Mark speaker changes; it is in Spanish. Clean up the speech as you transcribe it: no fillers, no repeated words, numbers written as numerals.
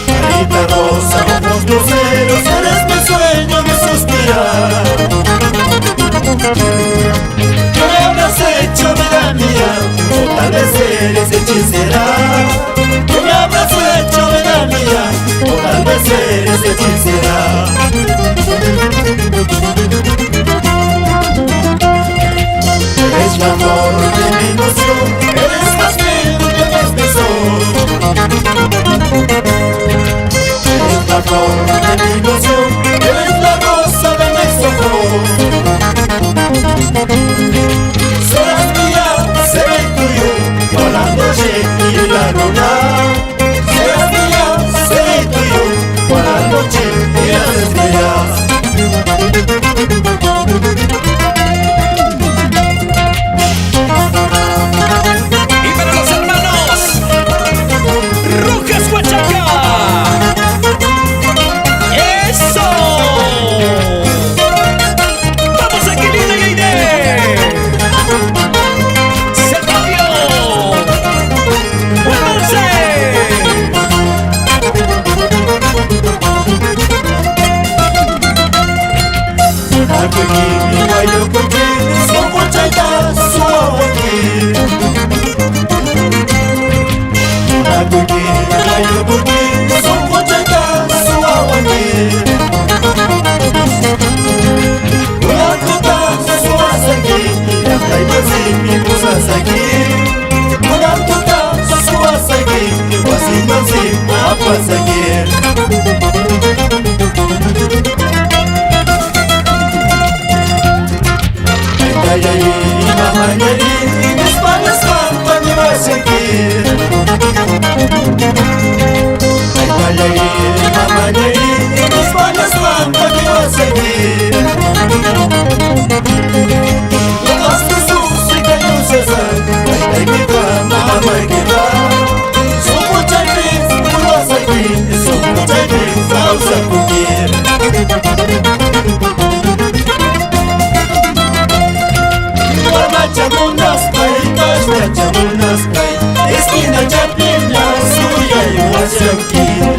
Speaker 1: Carita rosa, ojos luceros, eres mi sueño, mi suspirar. ¿Qué me habrás hecho, vida mía? O tal vez eres hechicera. ¿Qué me habrás hecho, vida mía? O tal vez eres hechicera. Eres la flor de mi ilusión, eres más bello que mis besos. Eres la flor de mi ilusión, eres la rosa de mis ojos. Serás mía, seré tuyo, yo la noche y la luna. Serás mía, seré tuyo, yo la noche y las estrellas.
Speaker 2: Esquina Chapina, suya y Guayaquil.